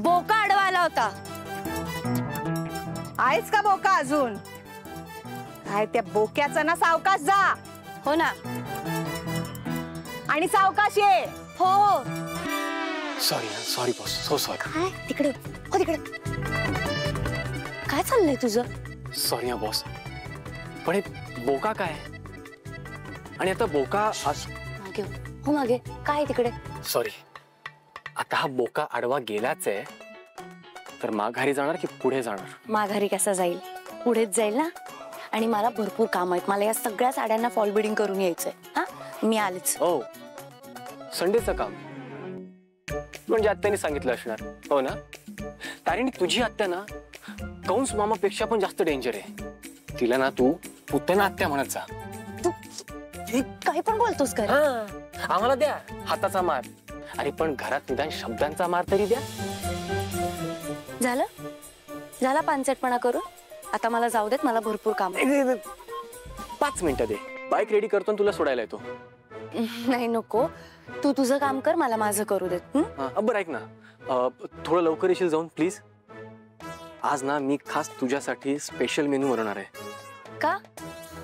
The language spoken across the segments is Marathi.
बोका अडवायला होता. आहेच का बोका अजून? काय त्या बोक्याचं ना सावकाश जा. हो ना. आणि सावकाश ये. हो हो. Sorry boss, so sorry. काय तिकडे हो तिकडे. काय चाललंय तुझं? सॉरी हा बॉस, पण बोका काय? आणि आता बोका मागे हो मागे. काय तिकडे? सॉरी, आता हा बोका आडवा गेलाच आहे, तर माघारी जाणार की पुढे जाणार? माघारी कसा जाईल, पुढेच जाईल ना. आणि मला भरपूर काम आहेत. मला या सगळ्या साड्यांना फॉल बिडिंग करून यायचंय. हा मी आलेच. हो, संडेचं काम म्हणजे आत्याने सांगितलं असणार. हो ना तारिणी, तुझी आत्या ना कंस मामापेक्षा पण जास्त डेंजर आहे. तिला ना तू पुतना आत्या म्हणत जा. तू काय पण बोलतोस का? आम्हाला द्या हाताचा मार, अरे पण घरात निदान शब्दांचा मार तरी द्या. झालं झाला पानसटपणा करून. आता मला जाऊ देत, मला भरपूर काम आहे. 5 मिनिटं दे, बाईक रेडी करतो आणि तुला सोडायला येतो. नाही नको, तू तुझं काम कर, मला माझं करू देत. बरं ऐक ना, थोडं लवकर येशील जाऊन प्लीज. आज ना मी खास तुझ्यासाठी स्पेशल मेनू बनवणार आहे. का?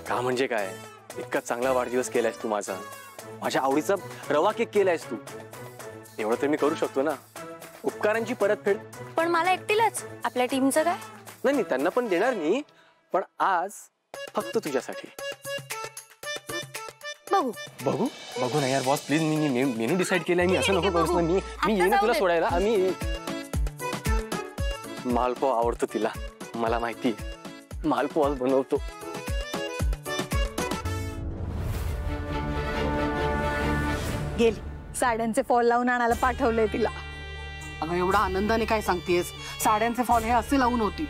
का म्हणजे काय, इतका चांगला वाढदिवस केलायस तू माझा. माझ्या आवडीचा रवा केक केलायस तू. एवढं तर मी करू शकतो ना. उपकारांची परतफेड. पण मला एकटीलाच? आपल्या टीमचं काय? नाही, त्यांना पण देणार मी, पण आज फक्त तुझ्यासाठी. बघू बघू बघू ना यार boss please. Me menu decide केलाय. मी असं नको करूस ना. मी येईन तुला सोडायला. आम्ही मालपोहा आवडतो तिला, मला माहिती. मालपोहा बनवतो. गेली साड्यांचे फॉल लावून आणायला पाठवलंय तिला. अगं एवढा आनंदाने काय सांगतेस? साड्यांचे फॉल हे असे लावून होती.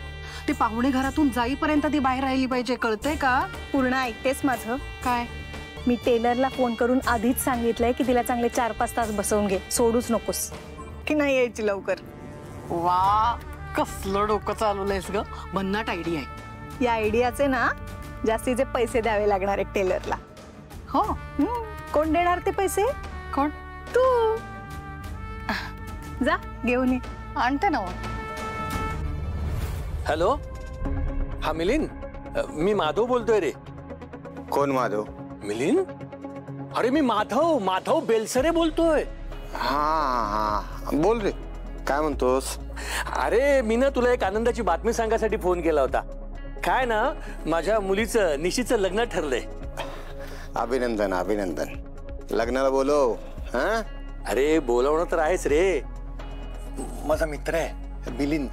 ते पाहुणे घरातून जाईपर्यंत ती बाहेर राहिली पाहिजे, कळतंय का? पूर्ण ऐकतेस माझं? काय? मी टेलरला फोन करून आधीच सांगितलंय की तिला चांगले 4-5 तास बसवून घे, सोडूच नकोस. की नाही यायची लवकर. वा, कसलं डोकं चालवलंयस ग. भन्नाट आयडिया आहे. या आयडियाचे ना जास्तीचे पैसे द्यावे लागणार एक टेलरला. हो. कोण देणार ते पैसे? कोण? तू. जा घेऊन ये. आणते ना. हॅलो, हा मिलिंद, मी माधव बोलतोय रे. कोण माधव? मिलिंद? अरे मी माधव बेलसरे बोलतोय. हा बोल रे, काय म्हणतोस? अरे मी ना तुला एक आनंदाची बातमी सांगायसाठी फोन केला होता. काय ना, माझ्या मुलीचं निशीचं लग्न ठरलंय. अभिनंदन अभिनंदन. लग्नाला बोलव. हा, अरे बोलवणं तर आहेच रे. माझा मित्र आहे मिलिंद.